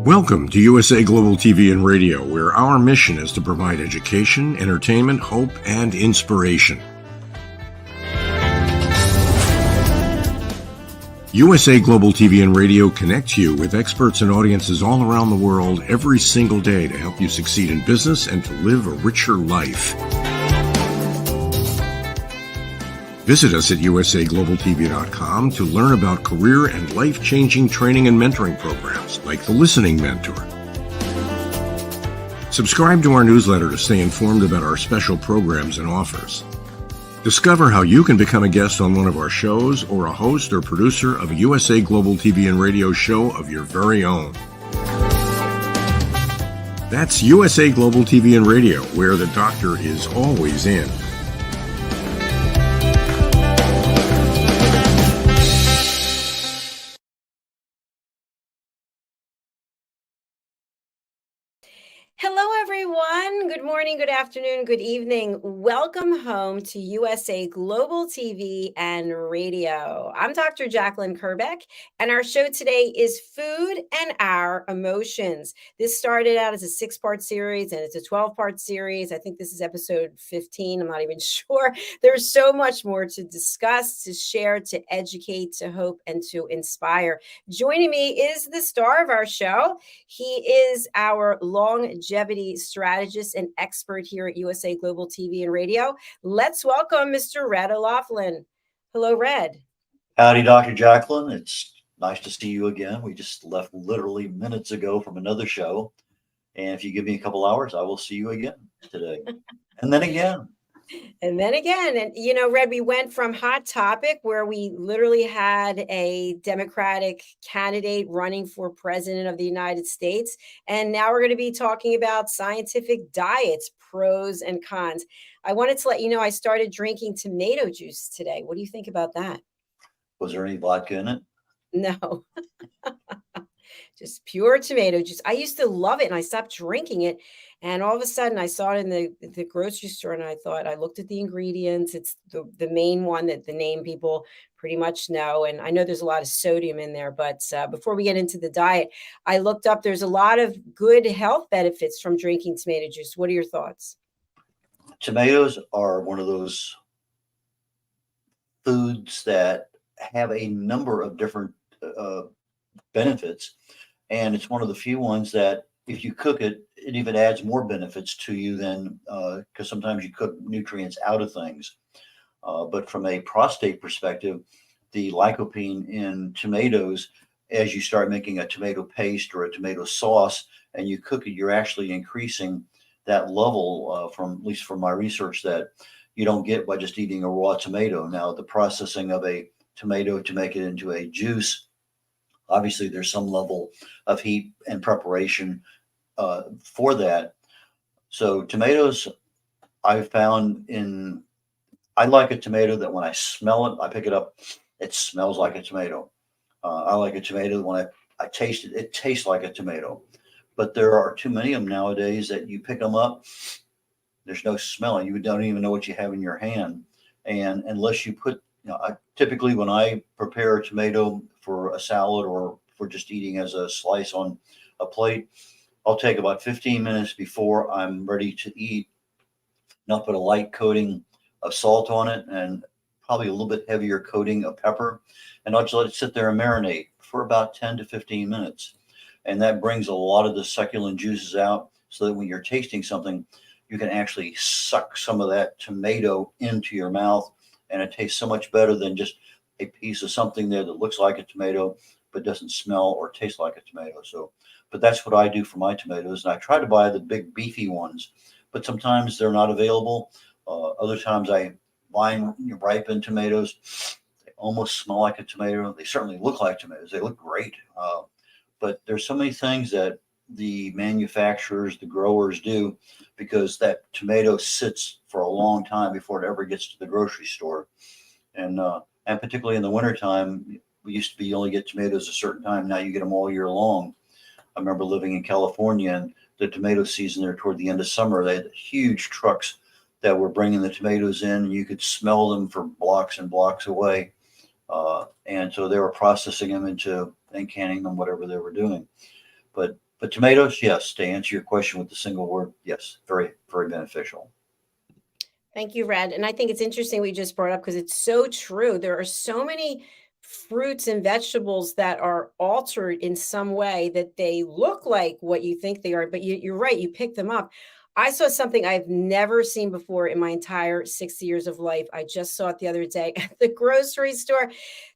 Welcome to USA Global TV and Radio, where our mission is to provide education, entertainment, hope, and inspiration. USA Global TV and Radio connects you with experts and audiences all around the world every single day to help you succeed in business and to live a richer life. Visit us at usaglobaltv.com to learn about career and life-changing training and mentoring programs like the Listening Mentor. Subscribe to our newsletter to stay informed about our special programs and offers. Discover how you can become a guest on one of our shows or a host or producer of a USA Global TV and Radio show of your very own. That's USA Global TV and Radio, where the doctor is always in. Hello, everyone. Good morning, good afternoon, good evening. Welcome home to USA Global TV and Radio. I'm Dr. Jacalyn Kerbeck, and our show today is Food and Our Emotions. This started out as a 6-part series, and it's a 12-part series. I think this is episode 15. I'm not even sure. There's so much more to discuss, to share, to educate, to hope, and to inspire. Joining me is the star of our show. He is our longevity strategist and expert here at USA Global TV and Radio. Let's welcome Mr. red.olaughlin. Hello, Red. Howdy, Dr. Jacalyn. It's nice to see you again. We just left literally minutes ago from another show. And if you give me a couple hours, I will see you again today. And then again. And then again, and you know, Red, we went from Hot Topic, where we literally had a Democratic candidate running for president of the United States. And now we're going to be talking about scientific diets, pros and cons. I wanted to let you know I started drinking tomato juice today. What do you think about that? Was there any vodka in it? No. Just pure tomato juice. I used to love it, and I stopped drinking it. And all of a sudden, I saw it in the grocery store, and I looked at the ingredients. It's the main one that the name people pretty much know. And I know there's a lot of sodium in there. But before we get into the diet, I looked up. There's a lot of good health benefits from drinking tomato juice. What are your thoughts? Tomatoes are one of those foods that have a number of different benefits. And it's one of the few ones that if you cook it, it even adds more benefits to you than because sometimes you cook nutrients out of things. But from a prostate perspective, the lycopene in tomatoes, as you start making a tomato paste or a tomato sauce and you cook it, you're actually increasing that level from, at least from my research, that you don't get by just eating a raw tomato. Now, the processing of a tomato to make it into a juice, obviously, there's some level of heat and preparation for that. So tomatoes, I've found I like a tomato that when I smell it, I pick it up, it smells like a tomato. I like a tomato when I taste it, it tastes like a tomato. But there are too many of them nowadays that you pick them up, there's no smelling. You don't even know what you have in your hand. And unless you put, typically when I prepare a tomato for a salad or for just eating as a slice on a plate, I'll take about 15 minutes before I'm ready to eat. And I'll put a light coating of salt on it and probably a little bit heavier coating of pepper. And I'll just let it sit there and marinate for about 10 to 15 minutes. And that brings a lot of the succulent juices out so that when you're tasting something, you can actually suck some of that tomato into your mouth. And it tastes so much better than just a piece of something there that looks like a tomato, but doesn't smell or taste like a tomato. So, but that's what I do for my tomatoes. And I try to buy the big beefy ones, but sometimes they're not available. Other times I buy ripened tomatoes. They almost smell like a tomato. They certainly look like tomatoes. They look great. But there's so many things that the manufacturers, the growers do, because that tomato sits for a long time before it ever gets to the grocery store. And particularly in the wintertime, we used to be, you only get tomatoes a certain time. Now you get them all year long. I remember living in California, and the tomato season there toward the end of summer, they had huge trucks that were bringing the tomatoes in, and you could smell them for blocks and blocks away. And so they were processing them and canning them, whatever they were doing. But But tomatoes, yes, to answer your question with the single word, yes, very, very beneficial. Thank you, Red. And I think it's interesting we just brought up because it's so true. There are so many fruits and vegetables that are altered in some way that they look like what you think they are, but you're right, you pick them up. I saw something I've never seen before in my entire 60 years of life. I just saw it the other day at the grocery store.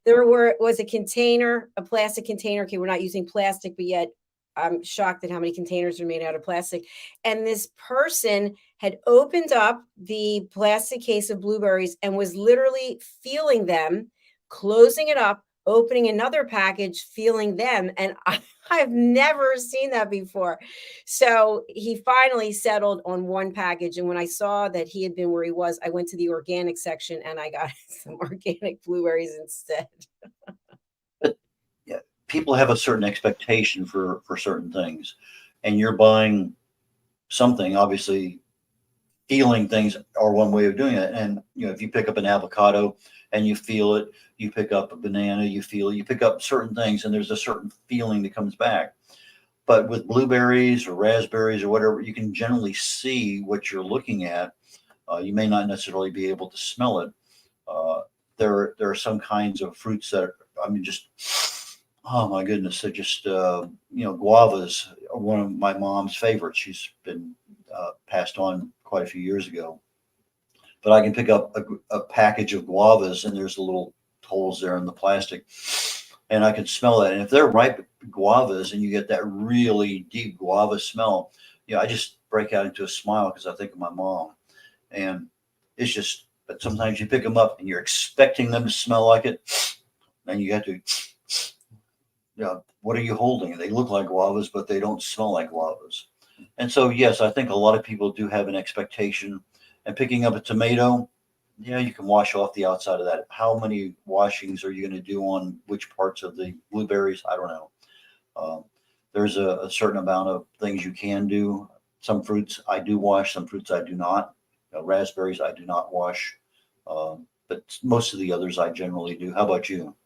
Was a container, a plastic container. Okay, we're not using plastic, but yet I'm shocked at how many containers are made out of plastic. And this person had opened up the plastic case of blueberries and was literally feeling them, closing it up, opening another package, feeling them. And I've never seen that before. So he finally settled on one package. And when I saw that he had been where he was, I went to the organic section and I got some organic blueberries instead. But yeah, people have a certain expectation for certain things, and you're buying something. Obviously, feeling things are one way of doing it. And if you pick up an avocado and you feel it, you pick up a banana, you feel it, you pick up certain things, and there's a certain feeling that comes back. But with blueberries or raspberries or whatever, you can generally see what you're looking at. You may not necessarily be able to smell it. There are some kinds of fruits that I mean, just oh my goodness, they're just guavas are one of my mom's favorites. She's been passed on quite a few years ago. But I can pick up a package of guavas, and there's the little holes there in the plastic, and I can smell that. And if they're ripe guavas, and you get that really deep guava smell, I just break out into a smile because I think of my mom. And it's just, but sometimes you pick them up and you're expecting them to smell like it, and you have to, what are you holding? They look like guavas, but they don't smell like guavas. And so, yes, I think a lot of people do have an expectation. And picking up a tomato, you can wash off the outside of that. How many washings are you going to do on which parts of the blueberries? I don't know. There's a certain amount of things you can do. Some fruits I do wash, some fruits I do not. Raspberries I do not wash, but most of the others I generally do. How about you?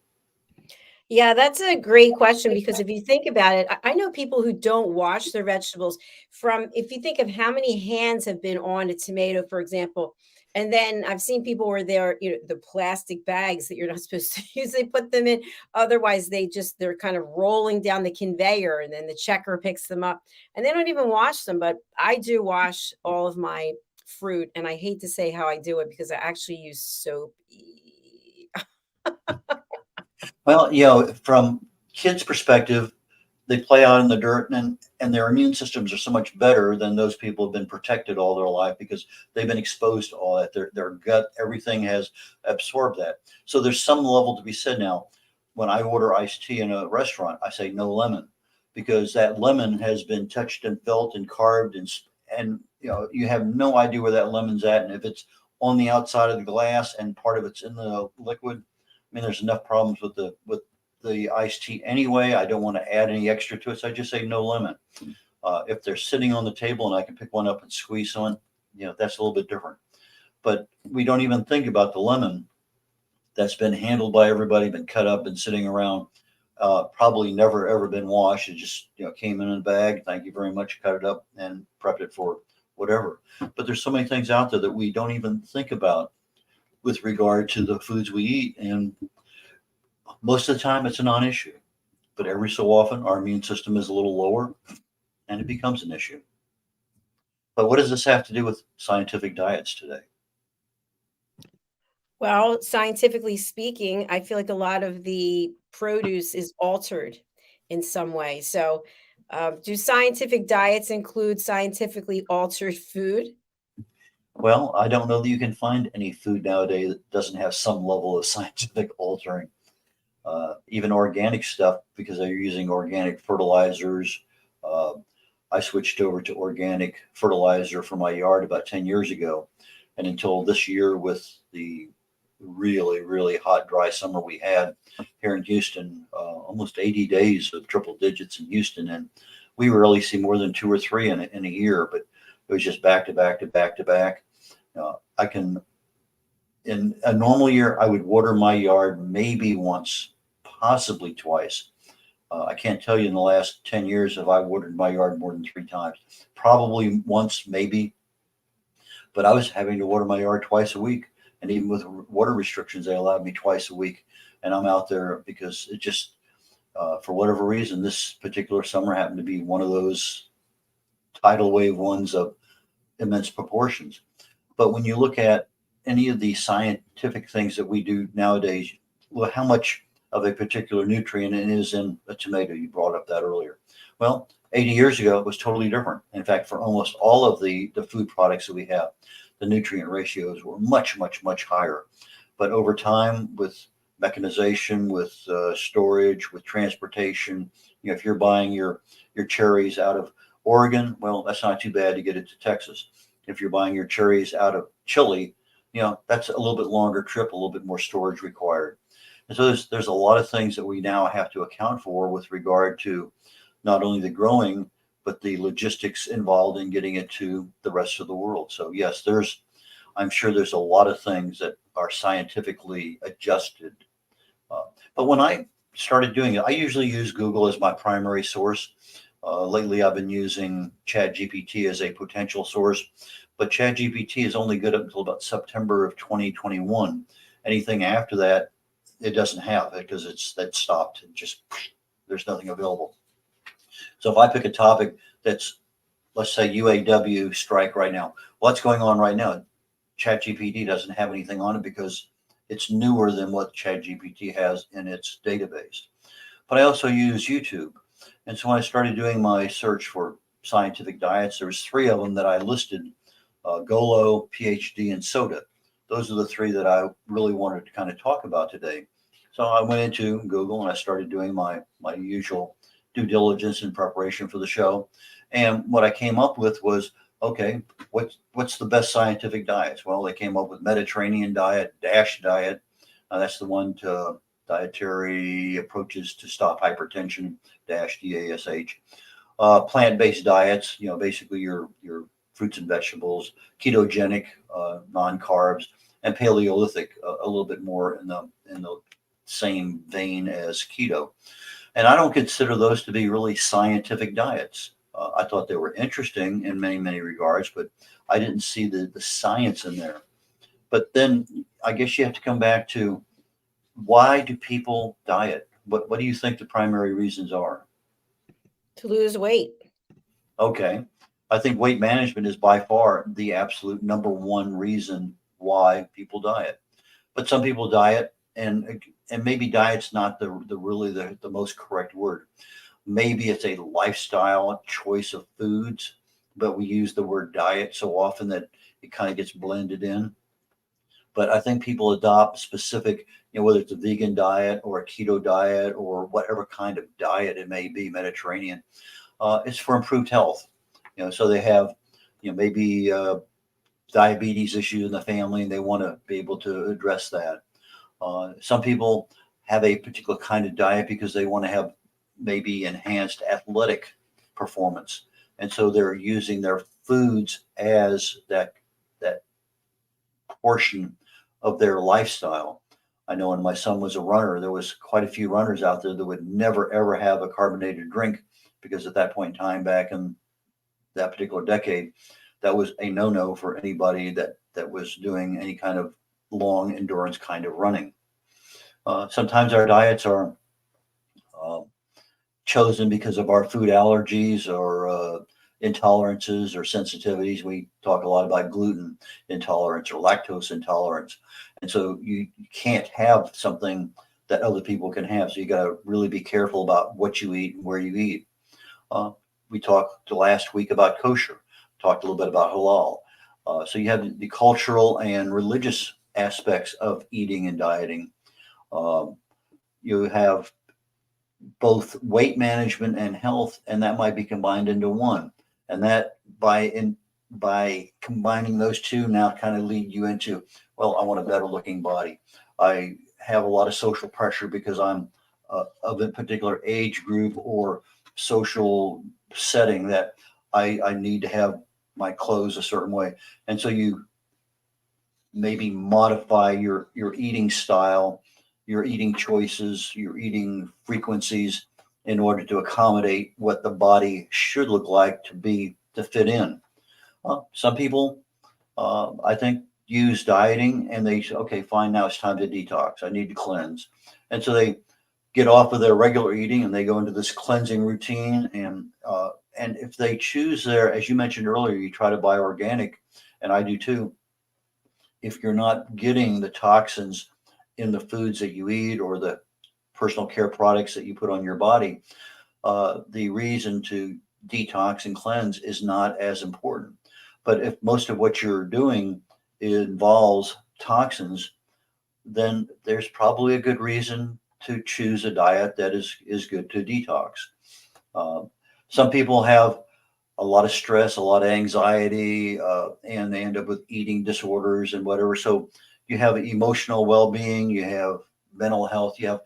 Yeah, that's a great question because if you think about it, I know people who don't wash their vegetables from, if you think of how many hands have been on a tomato, for example, and then I've seen people where the plastic bags that you're not supposed to use, they put them in. Otherwise, they're kind of rolling down the conveyor and then the checker picks them up and they don't even wash them. But I do wash all of my fruit, and I hate to say how I do it because I actually use soap. Well, from kids' perspective, they play out in the dirt, and their immune systems are so much better than those people who have been protected all their life because they've been exposed to all that. Their gut, everything has absorbed that. So there's some level to be said. Now, when I order iced tea in a restaurant, I say no lemon because that lemon has been touched and felt and carved, and you have no idea where that lemon's at. And if it's on the outside of the glass and part of it's in the liquid, I mean, there's enough problems with the iced tea anyway. I don't want to add any extra to it, so I just say no lemon. If they're sitting on the table and I can pick one up and squeeze on, that's a little bit different. But we don't even think about the lemon that's been handled by everybody, been cut up and sitting around, probably never ever been washed. It just came in a bag. Thank you very much. Cut it up and prepped it for whatever. But there's so many things out there that we don't even think about with regard to the foods we eat, and most of the time it's a non-issue. But every so often our immune system is a little lower and it becomes an issue. But what does this have to do with scientific diets today? Well, scientifically speaking, I feel like a lot of the produce is altered in some way. So, do scientific diets include scientifically altered food? Well, I don't know that you can find any food nowadays that doesn't have some level of scientific altering. Even organic stuff, because they're using organic fertilizers. Uh, I switched over to organic fertilizer for my yard about 10 years ago. And until this year, with the really, really hot, dry summer we had here in Houston, almost 80 days of triple digits in Houston. And we rarely see more than 2 or 3 in a year, but it was just back to back to back to back. In a normal year, I would water my yard maybe once, possibly twice. I can't tell you in the last 10 years if I watered my yard more than 3 times. Probably once, maybe, but I was having to water my yard twice a week. And even with water restrictions, they allowed me twice a week. And I'm out there because it just, for whatever reason, this particular summer happened to be one of those tidal wave ones of immense proportions. But when you look at any of the scientific things that we do nowadays, well, how much of a particular nutrient is in a tomato? You brought up that earlier. Well, 80 years ago, it was totally different. In fact, for almost all of the food products that we have, the nutrient ratios were much, much, much higher. But over time, with mechanization, with storage, with transportation, if you're buying your cherries out of Oregon, well, that's not too bad to get it to Texas. If you're buying your cherries out of Chile, that's a little bit longer trip, a little bit more storage required. And so there's a lot of things that we now have to account for with regard to not only the growing, but the logistics involved in getting it to the rest of the world. So yes, I'm sure there's a lot of things that are scientifically adjusted. But when I started doing it, I usually use Google as my primary source. Lately, I've been using ChatGPT as a potential source, but ChatGPT is only good up until about September of 2021. Anything after that, it doesn't have it because that's stopped. There's nothing available. So if I pick a topic that's, let's say, UAW strike right now, what's going on right now? ChatGPT doesn't have anything on it because it's newer than what ChatGPT has in its database. But I also use YouTube. And so when I started doing my search for scientific diets, there was 3 of them that I listed, Golo, PhD, and Soda. Those are the 3 that I really wanted to kind of talk about today. So I went into Google and I started doing my usual due diligence in preparation for the show. And what I came up with was, okay, what's the best scientific diets? Well, they came up with Mediterranean diet, DASH diet. That's the one to dietary approaches to stop hypertension, DASH, DASH. Plant-based diets, basically your fruits and vegetables, ketogenic, non-carbs, and Paleolithic, a little bit more in the same vein as keto. And I don't consider those to be really scientific diets. I thought they were interesting in many, many regards, but I didn't see the science in there. But then I guess you have to come back to, why do people diet? What do you think the primary reasons are? To lose weight. Okay. I think weight management is by far the absolute number one reason why people diet. But some people diet, and maybe diet's not the most correct word. Maybe it's a lifestyle choice of foods, but we use the word diet so often that it kind of gets blended in. But I think people adopt specific, whether it's a vegan diet or a keto diet or whatever kind of diet it may be, Mediterranean, it's for improved health. So they have, maybe diabetes issues in the family, and they want to be able to address that. Some people have a particular kind of diet because they want to have maybe enhanced athletic performance, and so they're using their foods as that portion of their lifestyle. I know when my son was a runner, there was quite a few runners out there that would never ever have a carbonated drink, because at that point in time, back in that particular decade, that was a no-no for anybody that was doing any kind of long endurance kind of running. Sometimes our diets are chosen because of our food allergies or intolerances or sensitivities. We talk a lot about gluten intolerance or lactose intolerance. And so you can't have something that other people can have. So you got to really be careful about what you eat and where you eat. We talked last week about kosher, talked a little bit about halal. So you have the cultural and religious aspects of eating and dieting. You have both weight management and health, and that might be combined into one. And that by combining those two now kind of lead you into, well, I want a better looking body. I have a lot of social pressure because I'm of a particular age group or social setting that I need to have my clothes a certain way. And so you maybe modify your eating style, your eating choices, your eating frequencies in order to accommodate what the body should look like to fit in. Some people, I think, use dieting and they say, okay, fine, now it's time to detox. I need to cleanse. And so they get off of their regular eating and they go into this cleansing routine. And if they choose their, as you mentioned earlier, you try to buy organic, and I do too. If you're not getting the toxins in the foods that you eat or the personal care products that you put on your body, the reason to detox and cleanse is not as important. But if most of what you're doing involves toxins, then there's probably a good reason to choose a diet that is good to detox. Uh, some people have a lot of stress, a lot of anxiety, and they end up with eating disorders and whatever. So you have emotional well-being, you have mental health, you have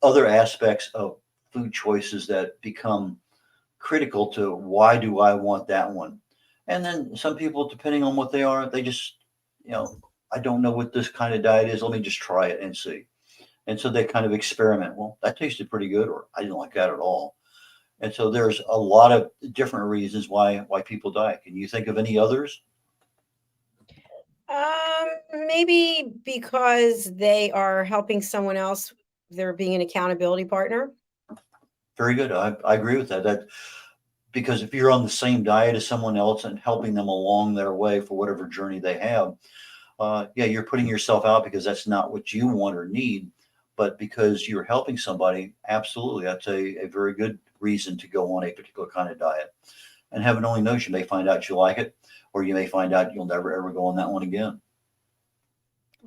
other aspects of food choices that become critical to why do I want that one. And then some people, depending on what they are, they just, I don't know what this kind of diet is. Let me just try it and see. And so they kind of experiment. Well, that tasted pretty good, or I didn't like that at all. And so there's a lot of different reasons why people diet. Can you think of any others? Maybe because they are helping someone else, they're being an accountability partner. Very good. I agree with that. Because if you're on the same diet as someone else and helping them along their way for whatever journey they have, yeah, you're putting yourself out because that's not what you want or need, but because you're helping somebody, absolutely, that's a very good reason to go on a particular kind of diet. And heaven only knows, you may find out you like it, or you may find out you'll never ever go on that one again.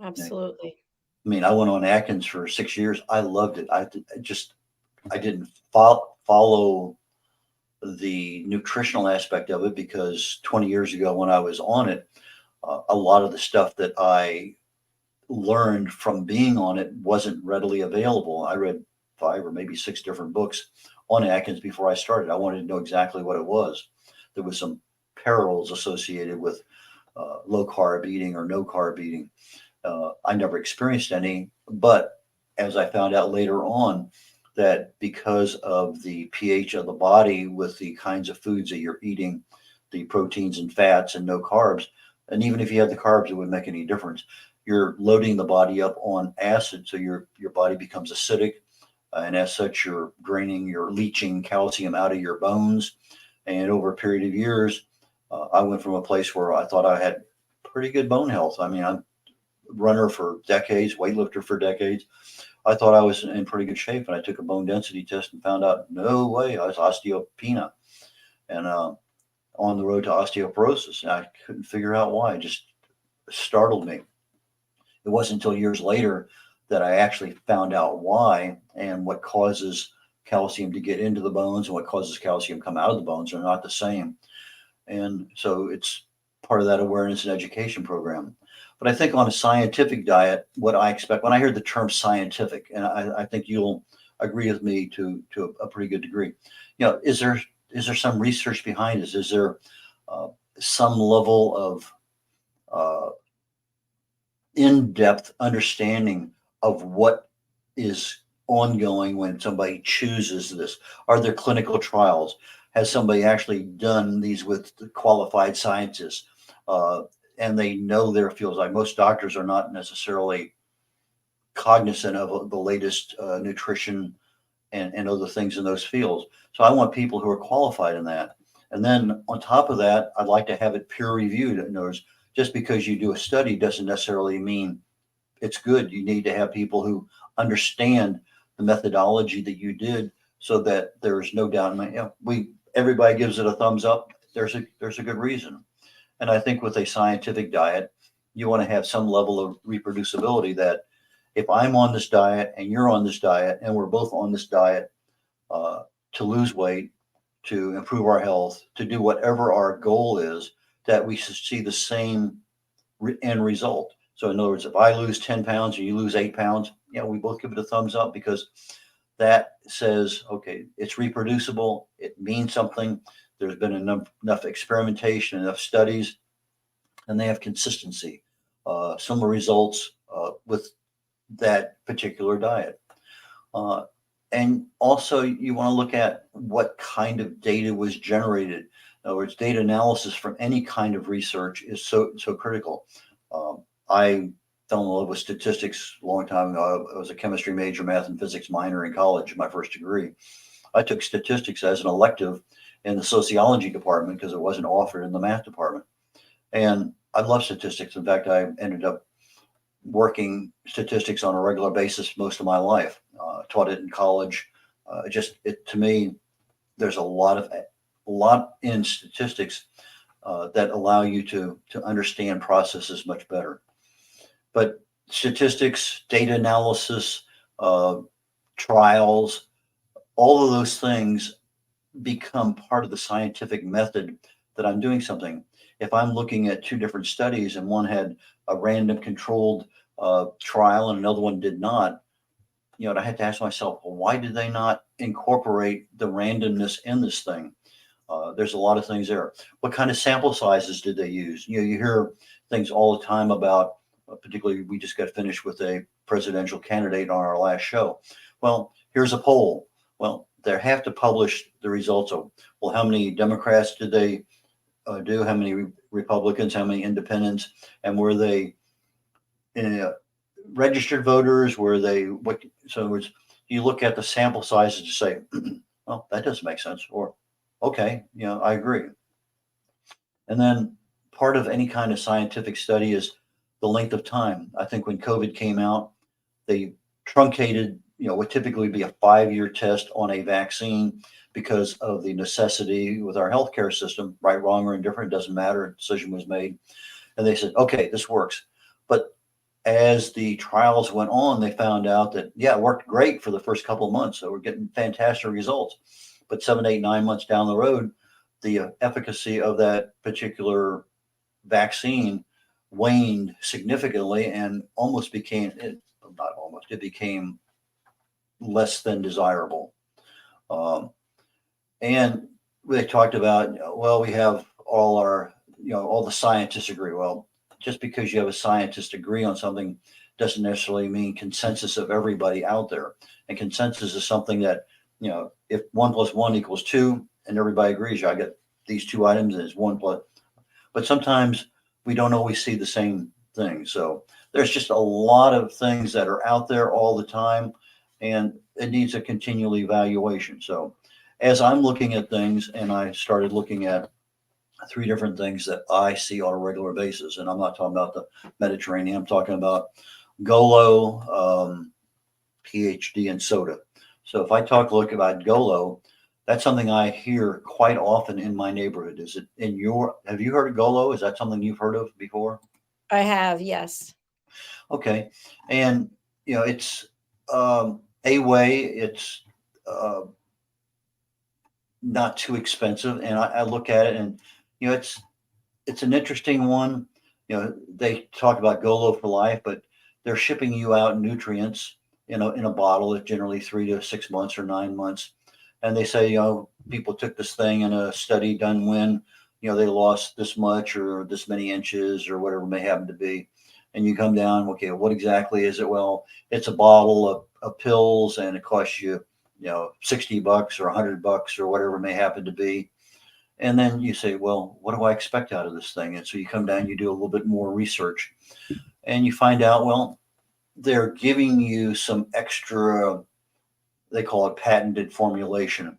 Absolutely. I mean, I went on Atkins for 6 years. I loved it. I didn't follow the nutritional aspect of it because 20 years ago when I was on it, a lot of the stuff that I learned from being on it wasn't readily available. I read 5 or maybe 6 different books on Atkins before I started. I wanted to know exactly what it was. There was some perils associated with low carb eating or no carb eating. I never experienced any, but as I found out later on, that because of the pH of the body with the kinds of foods that you're eating, the proteins and fats and no carbs, and even if you had the carbs, it wouldn't make any difference. You're loading the body up on acid, so your body becomes acidic, and as such, you're leaching calcium out of your bones. And over a period of years, I went from a place where I thought I had pretty good bone health. I mean, I'm a runner for decades, weightlifter for decades. I thought I was in pretty good shape, and I took a bone density test and found out no way, I was osteopenia and on the road to osteoporosis. And I couldn't figure out why. It just startled me. It wasn't until years later that I actually found out why, and what causes calcium to get into the bones and what causes calcium to come out of the bones are not the same. And so it's part of that awareness and education program. But I think on a scientific diet, what I expect when I hear the term scientific, and I think you'll agree with me to a pretty good degree, is there some research behind this? Is there some level of in-depth understanding of what is ongoing when somebody chooses this? Are there clinical trials? Has somebody actually done these with qualified scientists? And they know their fields. Like most doctors are not necessarily cognizant of the latest nutrition and other things in those fields. So I want people who are qualified in that. And then on top of that, I'd like to have it peer reviewed. In other words, just because you do a study doesn't necessarily mean it's good. You need to have people who understand the methodology that you did, so that there is no doubt. Everybody gives it a thumbs up. There's a good reason. And I think with a scientific diet, you want to have some level of reproducibility, that if I'm on this diet and you're on this diet and we're both on this diet to lose weight, to improve our health, to do whatever our goal is, that we should see the same end result. So in other words, if I lose 10 pounds and you lose 8 pounds, we both give it a thumbs up, because that says, okay, it's reproducible. It means something. There's been enough experimentation, enough studies, and they have consistency, similar results with that particular diet. And also you want to look at what kind of data was generated. In other words, data analysis from any kind of research is so critical. I fell in love with statistics a long time ago. I was a chemistry major, math and physics minor in college, my first degree. I took statistics as an elective in the sociology department because it wasn't offered in the math department. And I love statistics. In fact, I ended up working statistics on a regular basis most of my life. Taught it in college. To me, there's a lot in statistics that allow you to understand processes much better. But statistics, data analysis, trials, all of those things become part of the scientific method that I'm doing something. If I'm looking at two different studies and one had a random controlled trial and another one did not, I had to ask myself, well, why did they not incorporate the randomness in this thing? There's a lot of things there. What kind of sample sizes did they use? You hear things all the time about, particularly we just got finished with a presidential candidate on our last show. Well, here's a poll. Well, they have to publish the results of, well, how many Democrats did they do? How many Republicans? How many independents? And were they registered voters? Were they what? So in other words, you look at the sample sizes to say, well, that doesn't make sense, or okay, I agree. And then part of any kind of scientific study is the length of time. I think when COVID came out, they truncated, what typically would be a 5-year test on a vaccine because of the necessity with our healthcare system, right, wrong, or indifferent, doesn't matter. A decision was made. And they said, okay, this works. But as the trials went on, they found out that, yeah, it worked great for the first couple of months. So we're getting fantastic results. But 7, 8, 9 months down the road, the efficacy of that particular vaccine waned significantly and it became less than desirable. And they talked about, well, we have all the scientists agree. Well, just because you have a scientist agree on something doesn't necessarily mean consensus of everybody out there. And consensus is something that, if 1 + 1 = 2 and everybody agrees, I get these two items as 1 plus, but sometimes we don't always see the same thing. So there's just a lot of things that are out there all the time, and it needs a continual evaluation. So as I'm looking at things, and I started looking at 3 different things that I see on a regular basis, and I'm not talking about the Mediterranean, I'm talking about Golo, PhD, and soda. So if I look about Golo, that's something I hear quite often in my neighborhood. Is it have you heard of Golo? Is that something you've heard of before? I have, yes. Okay. And, it's a way, it's not too expensive. And I look at it and, it's an interesting one. They talk about Golo for life, but they're shipping you out nutrients in a bottle at generally 3 to 6 months or 9 months. And they say, people took this thing in a study done when, they lost this much or this many inches or whatever it may happen to be. And you come down, okay, what exactly is it? Well, it's a bottle of pills and it costs you, $60 or $100 or whatever it may happen to be. And then you say, well, what do I expect out of this thing? And so you come down, you do a little bit more research and you find out, well, they're giving you some extra, they call it patented formulation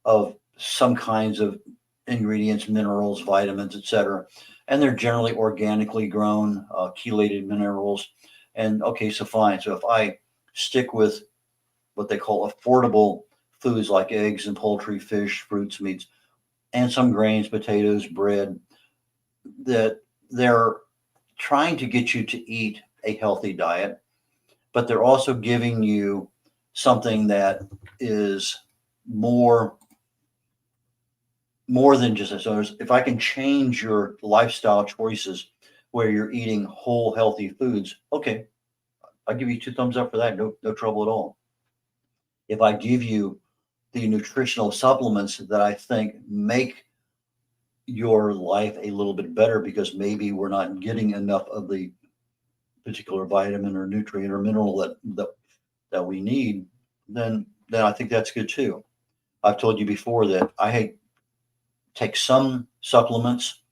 of some kinds of ingredients, minerals, vitamins, etc. And they're generally organically grown, chelated minerals. And okay, so fine. So if I stick with what they call affordable foods like eggs and poultry, fish, fruits, meats, and some grains, potatoes, bread, that they're trying to get you to eat a healthy diet, but they're also giving you something that is more than just this. So if I can change your lifestyle choices where you're eating whole, healthy foods, okay, I'll give you 2 thumbs up for that. No trouble at all. If I give you the nutritional supplements that I think make your life a little bit better because maybe we're not getting enough of the particular vitamin or nutrient or mineral that we need, then then I think that's good too. I've told you before that I take some supplements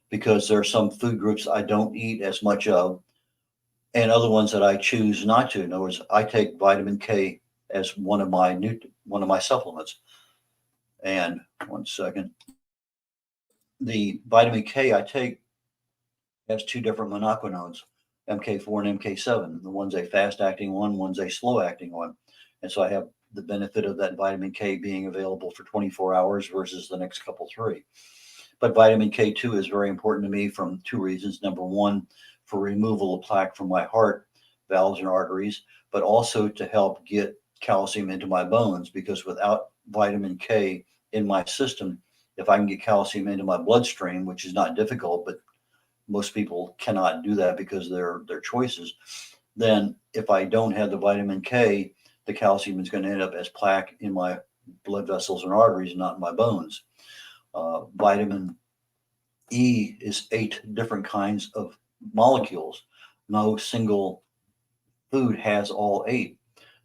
because there are some food groups I don't eat as much of, and other ones that I choose not to. In other words, I take vitamin K as one of my supplements. And one second, the vitamin K I take has two different monoquinones, MK4 and MK7. The one's a fast acting one, one's a slow acting one. And so I have the benefit of that vitamin K being available for 24 hours versus the next couple three. But vitamin K2 is very important to me from two reasons. Number one, for removal of plaque from my heart, valves, and arteries, but also to help get calcium into my bones, because without vitamin K in my system, if I can get calcium into my bloodstream, which is not difficult, but most people cannot do that because of their choices, then if I don't have the vitamin K, the calcium is going to end up as plaque in my blood vessels and arteries, not in my bones. Vitamin E is 8 different kinds of molecules. No single food has all 8.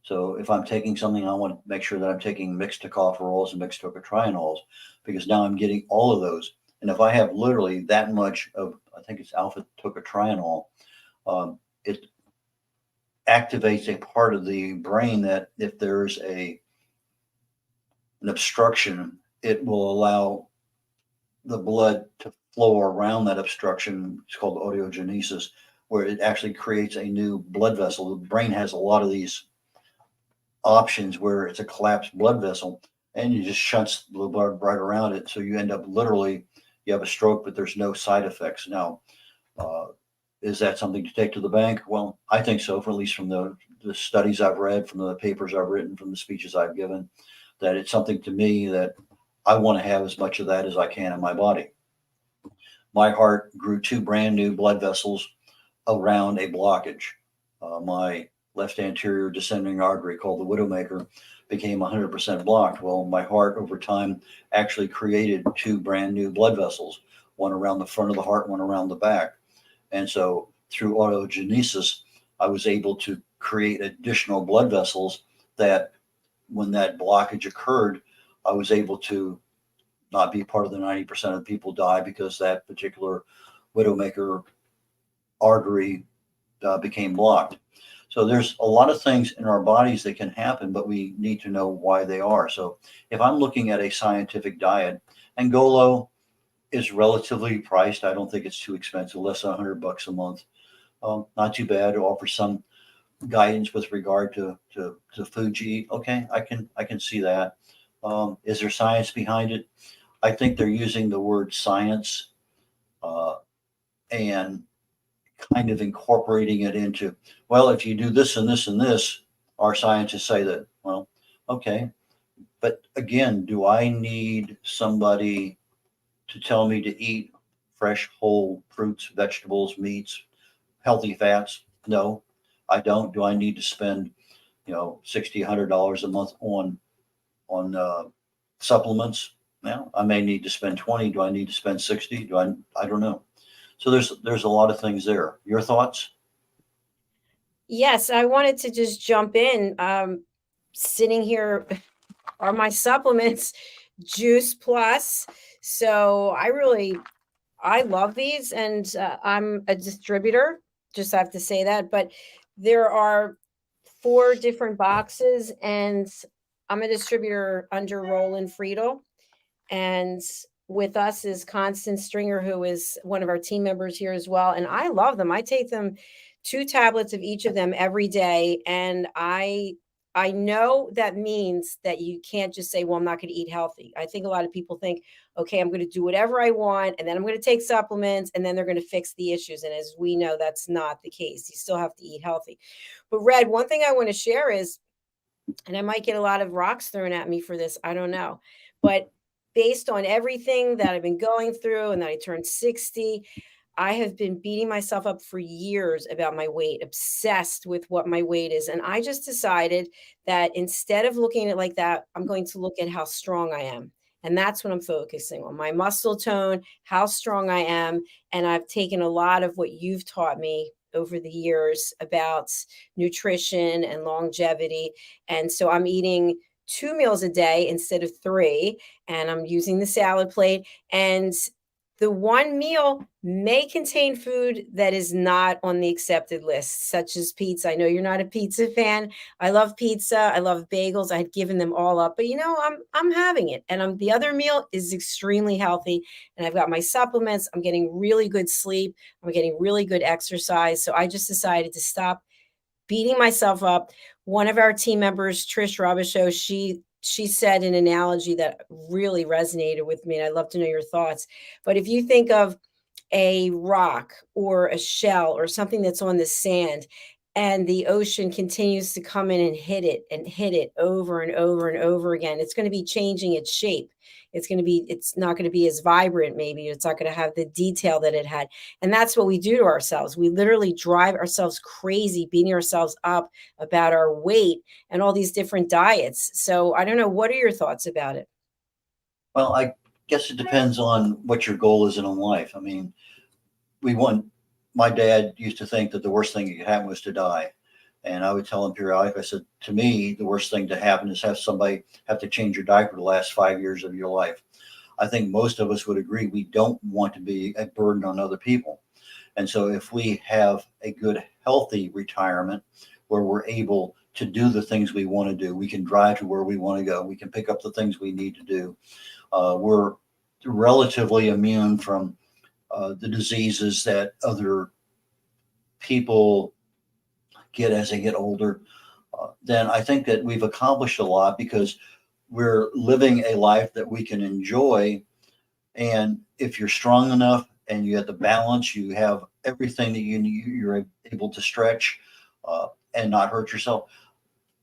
So if I'm taking something, I want to make sure that I'm taking mixed tocopherols and mixed tocotrienols, because now I'm getting all of those. And if I have literally that much of, I think it's alpha tocotrienol, it activates a part of the brain that if there's an obstruction, it will allow the blood to flow around that obstruction. It's called audiogenesis, where it actually creates a new blood vessel. The brain has a lot of these options where it's a collapsed blood vessel, and you just shunts the blood right around it. So you end up literally, you have a stroke, but there's no side effects. Now, is that something to take to the bank? Well, I think so, for at least from the studies I've read, from the papers I've written, from the speeches I've given, that it's something to me that I want to have as much of that as I can in my body. My heart grew 2 brand new blood vessels around a blockage. My left anterior descending artery, called the widowmaker, became 100% blocked. Well, my heart over time actually created 2 brand new blood vessels, one around the front of the heart, one around the back. And so through autogenesis, I was able to create additional blood vessels that when that blockage occurred, I was able to not be part of the 90% of people die because that particular widowmaker artery became blocked. So there's a lot of things in our bodies that can happen, but we need to know why they are. So if I'm looking at a scientific diet, and Golo is relatively priced, I don't think it's too expensive, less than $100 a month. Not too bad. It offers some guidance with regard to food you eat. Okay, I can see that. Is there science behind it? I think they're using the word science and kind of incorporating it into, well, if you do this and this and this, our scientists say that. Well, okay. But again, do I need somebody to tell me to eat fresh, whole fruits, vegetables, meats, healthy fats? No, I don't. Do I need to spend, $60, $100 a month on supplements? Now, I may need to spend 20. Do I need to spend 60? I don't know. So there's a lot of things there. Your thoughts? Yes, I wanted to just jump in. Sitting here are my supplements, Juice Plus. So I love these, and I'm a distributor. Just have to say that. But there are 4 different boxes, and I'm a distributor under Roland Friedel. And with us is Constance Stringer, who is one of our team members here as well. And I love them. I take them 2 tablets of each of them every day. And I know that means that you can't just say, well, I'm not going to eat healthy. I think a lot of people think, okay, I'm going to do whatever I want, and then I'm going to take supplements, and then they're going to fix the issues. And as we know, that's not the case. You still have to eat healthy. But Red, one thing I want to share is, and I might get a lot of rocks thrown at me for this, I don't know, but based on everything that I've been going through and that I turned 60, I have been beating myself up for years about my weight, obsessed with what my weight is. And I just decided that instead of looking at it like that, I'm going to look at how strong I am. And that's what I'm focusing on, my muscle tone, how strong I am. And I've taken a lot of what you've taught me over the years about nutrition and longevity. And so I'm eating 2 meals a day instead of 3, and I'm using the salad plate. And the one meal may contain food that is not on the accepted list, such as pizza. I know you're not a pizza fan. I love pizza. I love bagels. I had given them all up, but I'm having it. And the other meal is extremely healthy. And I've got my supplements. I'm getting really good sleep. I'm getting really good exercise. So I just decided to stop beating myself up. One of our team members, Trish Robichaud, she said an analogy that really resonated with me, and I'd love to know your thoughts. But if you think of a rock or a shell or something that's on the sand, and the ocean continues to come in and hit it over and over and over again, it's going to be changing its shape. It's not going to be as vibrant. Maybe it's not going to have the detail that it had. And that's what we do to ourselves. We literally drive ourselves crazy, beating ourselves up about our weight and all these different diets. So I don't know. What are your thoughts about it? Well, I guess it depends on what your goal is in life. I mean, my dad used to think that the worst thing that could happen was to die. And I would tell him periodically, I said, to me, the worst thing to happen is have somebody have to change your diaper the last 5 years of your life. I think most of us would agree we don't want to be a burden on other people. And so if we have a good, healthy retirement where we're able to do the things we want to do, we can drive to where we want to go, we can pick up the things we need to do. We're relatively immune from the diseases that other people get as they get older, then I think that we've accomplished a lot because we're living a life that we can enjoy. And if you're strong enough and you have the balance, you have everything that you're able to stretch and not hurt yourself.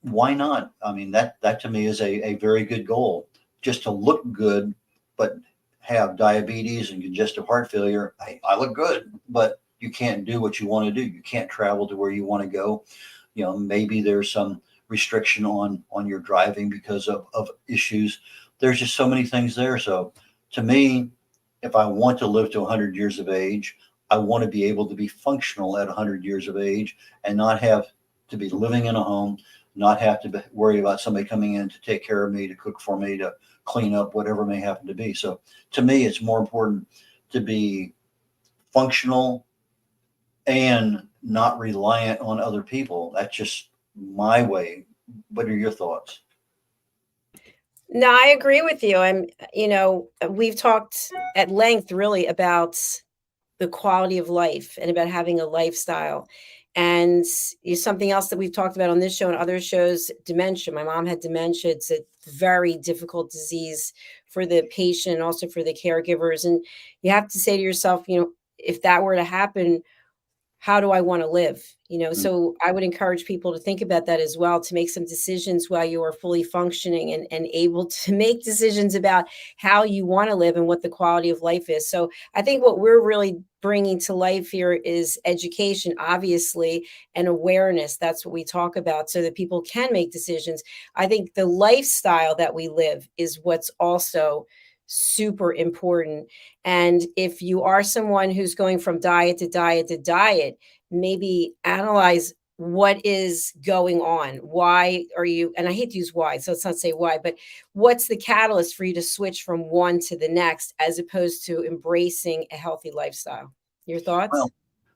Why not? I mean, that to me is a very good goal. Just to look good, but have diabetes and congestive heart failure. I look good, but you can't do what you want to do. You can't travel to where you want to go. Maybe there's some restriction on your driving because of issues. There's just so many things there. So to me, if I want to live to 100 years of age, I want to be able to be functional at 100 years of age and not have to be living in a home, not have to worry about somebody coming in to take care of me, to cook for me, to clean up, whatever may happen to be. So to me, it's more important to be functional and not reliant on other people. That's just my way. What are your thoughts? No, I agree with you. We've talked at length really about the quality of life and about having a lifestyle. And something else that we've talked about on this show and other shows, dementia. My mom had dementia. It's a very difficult disease for the patient and also for the caregivers. And you have to say to yourself, if that were to happen, how do I want to live? So I would encourage people to think about that as well, to make some decisions while you are fully functioning and able to make decisions about how you want to live and what the quality of life is. So I think what we're really bringing to life here is education, obviously, and awareness. That's what we talk about so that people can make decisions. I think the lifestyle that we live is what's also super important. And if you are someone who's going from diet to diet to diet, maybe analyze what is going on. Why are you, and I hate to use why, so let's not say why, but what's the catalyst for you to switch from one to the next, as opposed to embracing a healthy lifestyle? Your thoughts?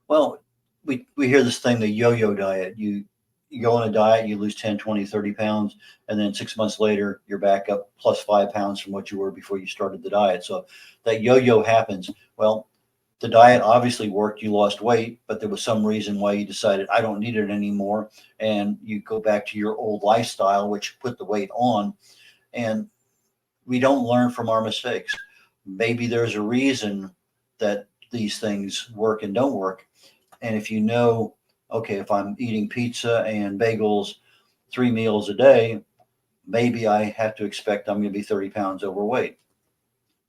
Well, we hear this thing, the yo-yo diet. You go on a diet, you lose 10, 20, 30 pounds, and then 6 months later, you're back up plus 5 pounds from what you were before you started the diet. So that yo-yo happens. Well, the diet obviously worked. You lost weight, but there was some reason why you decided, I don't need it anymore. And you go back to your old lifestyle, which put the weight on. And we don't learn from our mistakes. Maybe there's a reason that these things work and don't work. And if okay, if I'm eating pizza and bagels 3 meals a day, maybe I have to expect I'm going to be 30 pounds overweight.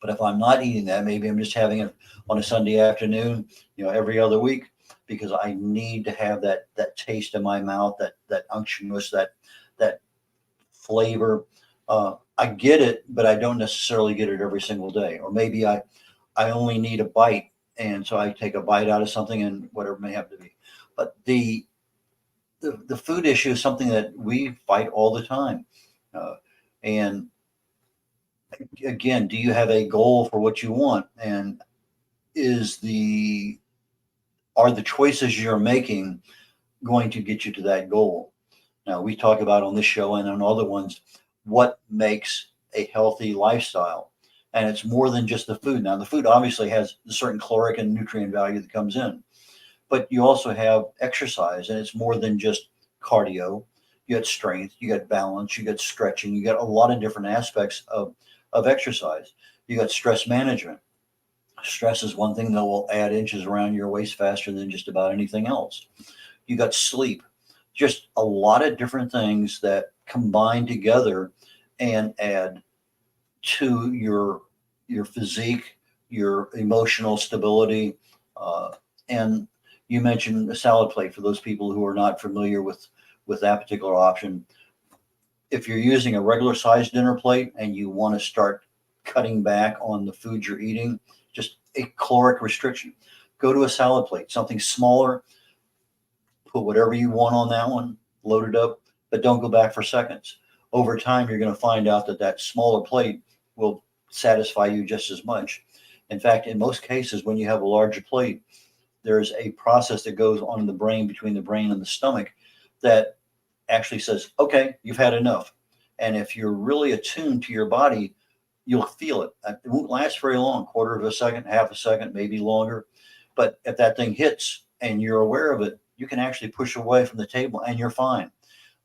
But if I'm not eating that, maybe I'm just having it on a Sunday afternoon, every other week, because I need to have that taste in my mouth, that unctuousness, that flavor. I get it, but I don't necessarily get it every single day. Or maybe I only need a bite, and so I take a bite out of something and whatever it may have to be. But the food issue is something that we fight all the time. And again, do you have a goal for what you want? And are the choices you're making going to get you to that goal? Now, we talk about on this show and on other ones what makes a healthy lifestyle. And it's more than just the food. Now, the food obviously has a certain caloric and nutrient value that comes in, but you also have exercise, and it's more than just cardio. You got strength, you got balance, you got stretching, you got a lot of different aspects of exercise. You got stress management. Stress is one thing that will add inches around your waist faster than just about anything else. You got sleep, just a lot of different things that combine together and add to your physique, your emotional stability, and you mentioned a salad plate for those people who are not familiar with that particular option. If you're using a regular sized dinner plate and you want to start cutting back on the food you're eating, just a caloric restriction, go to a salad plate, something smaller, put whatever you want on that one, load it up, but don't go back for seconds. Over time, you're going to find out that that smaller plate will satisfy you just as much. In fact, in most cases, when you have a larger plate, there's a process that goes on in the brain, between the brain and the stomach, that actually says, okay, you've had enough. And if you're really attuned to your body, you'll feel it. It won't last very long, quarter of a second, half a second, maybe longer. But if that thing hits and you're aware of it, you can actually push away from the table and you're fine.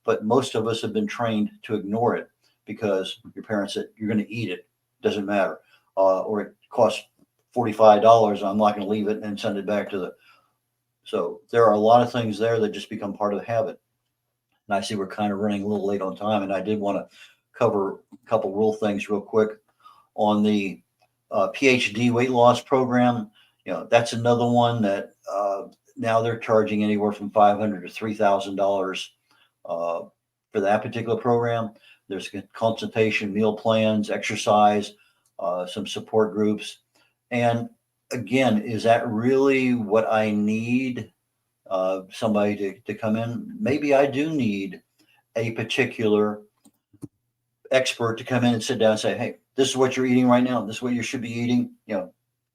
But most of us have been trained to ignore it because your parents said, you're going to eat it. Doesn't matter. Or it costs $45. I'm not going to leave it and send it back to the. So there are a lot of things there that just become part of the habit. And I see we're kind of running a little late on time, and I did want to cover a couple rule things real quick on the PhD weight loss program. That's another one that now they're charging anywhere from $500 to $3,000 for that particular program. There's consultation, meal plans, exercise, some support groups. And again, is that really what I need? Somebody to come in? Maybe I do need a particular expert to come in and sit down and say, hey, this is what you're eating right now. This is what you should be eating.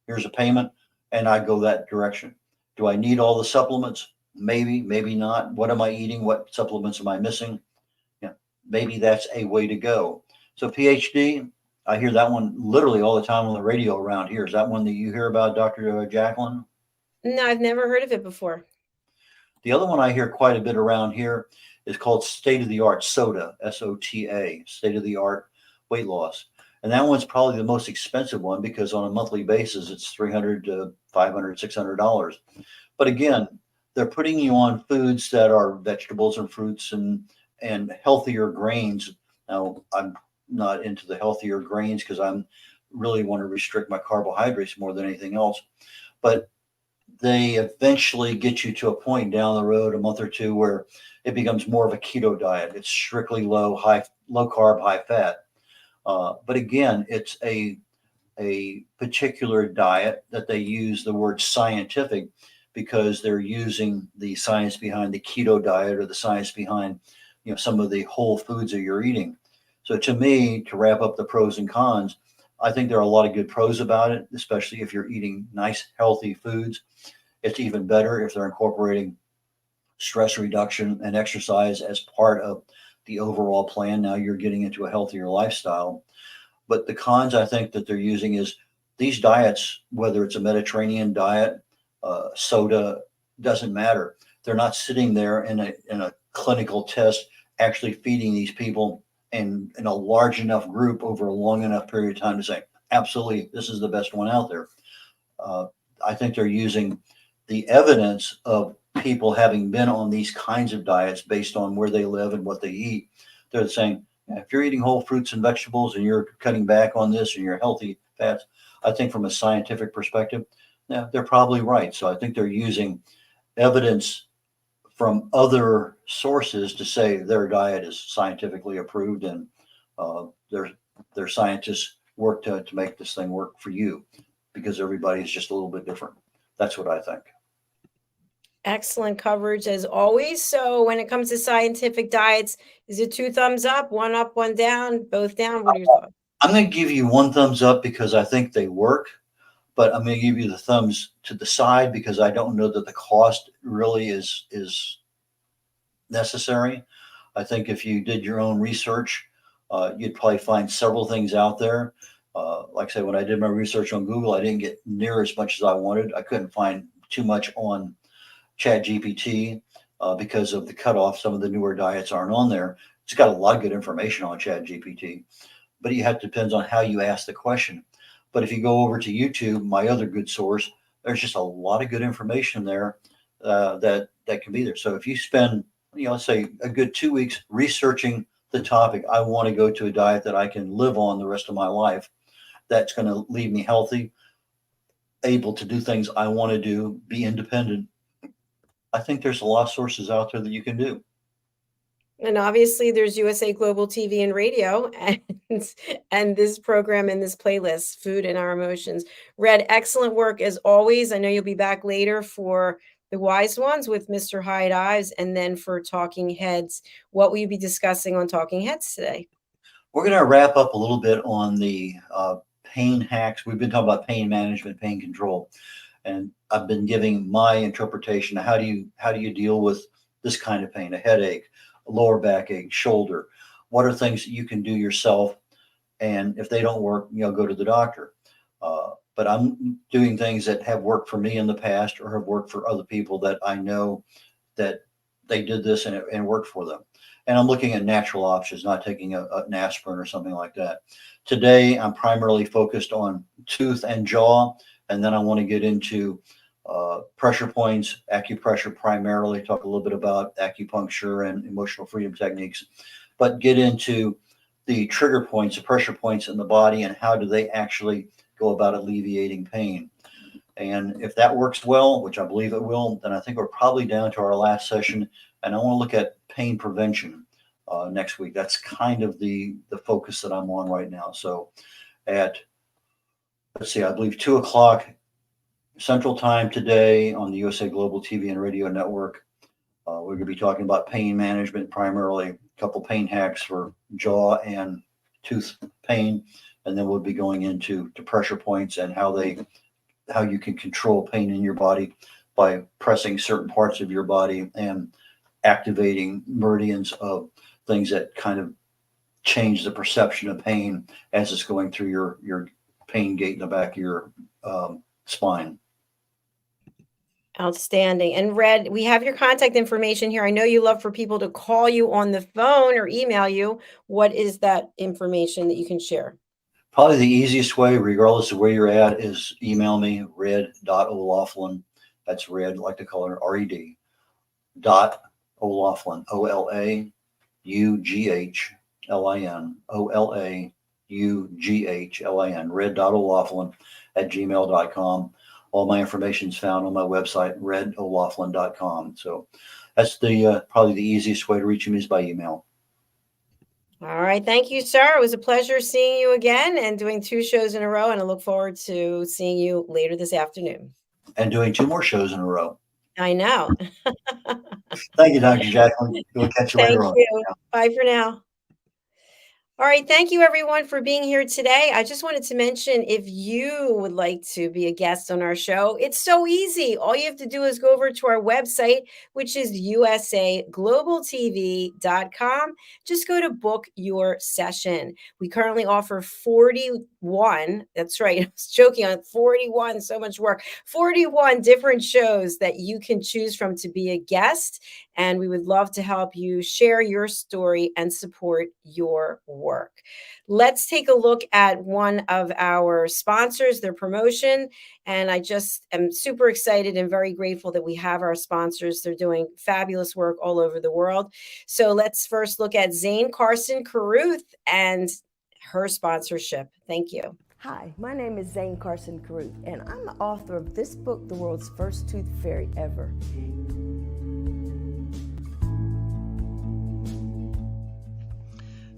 Here's a payment. And I go that direction. Do I need all the supplements? Maybe, maybe not. What am I eating? What supplements am I missing? Maybe that's a way to go. So PhD, I hear that one literally all the time on the radio around here. Is that one that you hear about, Dr. Jacalyn? No, I've never heard of it before. The other one I hear quite a bit around here is called State of the Art SOTA, SOTA, State of the Art Weight Loss. And that one's probably the most expensive one because on a monthly basis, it's $300 to $500, $600. But again, they're putting you on foods that are vegetables and fruits and healthier grains. Now, I'm not into the healthier grains because I'm really want to restrict my carbohydrates more than anything else. But they eventually get you to a point down the road, a month or two, where it becomes more of a keto diet. It's strictly low carb, high fat. But again, it's a particular diet that they use the word scientific because they're using the science behind the keto diet or the science behind some of the whole foods that you're eating. So to me, to wrap up the pros and cons, I think there are a lot of good pros about it, especially if you're eating nice, healthy foods. It's even better if they're incorporating stress reduction and exercise as part of the overall plan. Now you're getting into a healthier lifestyle. But the cons I think that they're using is these diets, whether it's a Mediterranean diet, soda, doesn't matter. They're not sitting there in a clinical test actually feeding these people in a large enough group over a long enough period of time to say, absolutely, this is the best one out there. I think they're using the evidence of people having been on these kinds of diets based on where they live and what they eat. They're saying, if you're eating whole fruits and vegetables and you're cutting back on this and you're healthy fats, I think from a scientific perspective, yeah, they're probably right. So I think they're using evidence from other sources to say their diet is scientifically approved, and their scientists work to make this thing work for you because everybody is just a little bit different. That's what I think. Excellent coverage as always. So when it comes to scientific diets, is it 2 thumbs up, 1 up, 1 down, both down? What are your thoughts? I'm going to give you 1 thumbs up because I think they work, but I'm going to give you the thumbs to the side because I don't know that the cost really is necessary. I think if you did your own research, you'd probably find several things out there. Like I said, when I did my research on Google, I didn't get near as much as I wanted. I couldn't find too much on ChatGPT because of the cutoff. Some of the newer diets aren't on there. It's got a lot of good information on ChatGPT, but you have to depends on how you ask the question. But if you go over to YouTube, my other good source, there's just a lot of good information there that can be there. So if you spend, let's say a good 2 weeks researching the topic, I want to go to a diet that I can live on the rest of my life, that's going to leave me healthy, able to do things I want to do, be independent. I think there's a lot of sources out there that you can do. And obviously there's USA Global TV and radio and this program and this playlist, Food and Our Emotions. Red, excellent work as always. I know you'll be back later for the Wise Ones with Mr. Hyde Ives, and then for Talking Heads. What will you be discussing on Talking Heads today? We're going to wrap up a little bit on the pain hacks. We've been talking about pain management, pain control, and I've been giving my interpretation. How do you deal with this kind of pain? A headache, a lower backache, shoulder. What are things that you can do yourself? And if they don't work, go to the doctor. But I'm doing things that have worked for me in the past or have worked for other people that I know that they did this and it worked for them. And I'm looking at natural options, not taking an aspirin or something like that. Today, I'm primarily focused on tooth and jaw, and then I want to get into pressure points, acupressure primarily, talk a little bit about acupuncture and emotional freedom techniques, but get into the trigger points, the pressure points in the body, and how do they actually go about alleviating pain. And if that works well, which I believe it will, then I think we're probably down to our last session. And I want to look at pain prevention next week. That's kind of the focus that I'm on right now. So at, let's see, I believe 2:00 Central Time today on the USA Global TV and Radio Network, we're going to be talking about pain management, primarily a couple pain hacks for jaw and tooth pain. And then we'll be going into pressure points and how you can control pain in your body by pressing certain parts of your body and activating meridians of things that kind of change the perception of pain as it's going through your pain gate in the back of your spine. Outstanding. And Red, we have your contact information here. I know you love for people to call you on the phone or email you. What is that information that you can share? Probably the easiest way, regardless of where you're at, is email me, red.olaughlin. That's red, like the color, R-E-D, .olaughlin, OLAUGHLIN, OLAUGHLIN, red.olaughlin @gmail.com. All my information is found on my website, red.olaughlin.com. So that's probably the easiest way to reach me is by email. All right. Thank you, sir. It was a pleasure seeing you again and doing 2 shows in a row. And I look forward to seeing you later this afternoon. And doing 2 more shows in a row. I know. Thank you, Dr. Jacalyn. We'll catch you later on. Thank you. Bye for now. All right. Thank you, everyone, for being here today. I just wanted to mention, if you would like to be a guest on our show, it's so easy. All you have to do is go over to our website, which is usaglobaltv.com. Just go to book your session. We currently offer 41. That's right. I was joking on 41. So much work. 41 different shows that you can choose from to be a guest. And we would love to help you share your story and support your work. Let's take a look at one of our sponsors, their promotion. And I just am super excited and very grateful that we have our sponsors. They're doing fabulous work all over the world. So let's first look at Zane Carson Carruth and her sponsorship. Thank you. Hi, my name is Zane Carson Carruth, and I'm the author of this book, The World's First Tooth Fairy Ever.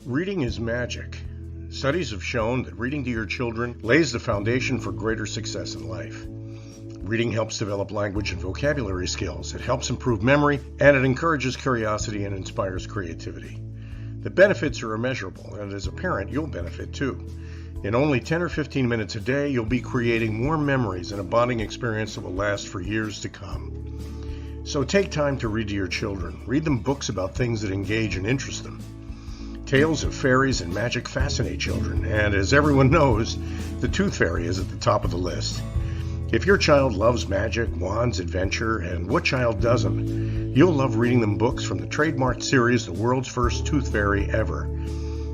Reading is magic. Studies have shown that reading to your children lays the foundation for greater success in life. Reading helps develop language and vocabulary skills. It helps improve memory, and it encourages curiosity and inspires creativity. The benefits are immeasurable, and as a parent, you'll benefit too. In only 10 or 15 minutes a day, you'll be creating more memories and a bonding experience that will last for years to come. So take time to read to your children. Read them books about things that engage and interest them. Tales of fairies and magic fascinate children, and as everyone knows, the Tooth Fairy is at the top of the list. If your child loves magic, wands, adventure, and what child doesn't, you'll love reading them books from the trademarked series, The World's First Tooth Fairy Ever.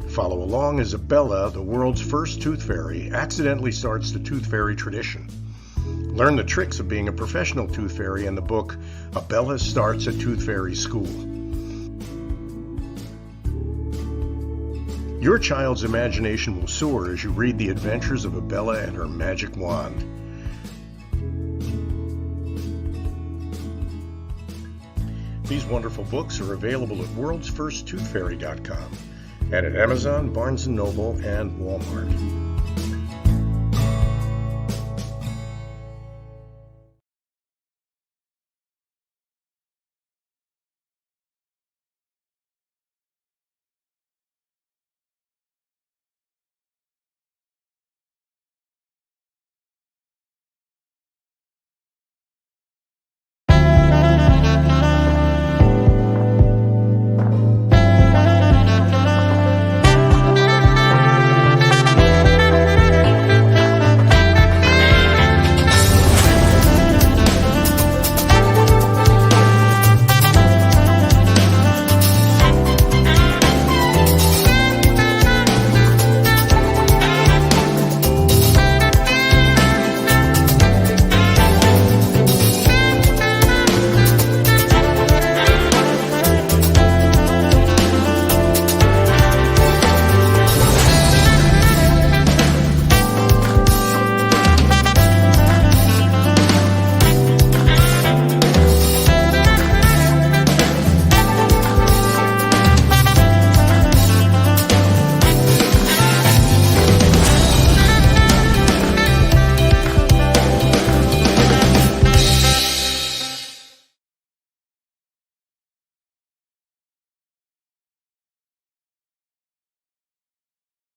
Follow along as Bella, the world's first tooth fairy, accidentally starts the tooth fairy tradition. Learn the tricks of being a professional tooth fairy in the book, Bella Starts a Tooth Fairy School. Your child's imagination will soar as you read the adventures of Bella and her magic wand. These wonderful books are available at worldsfirsttoothfairy.com and at Amazon, Barnes & Noble, and Walmart.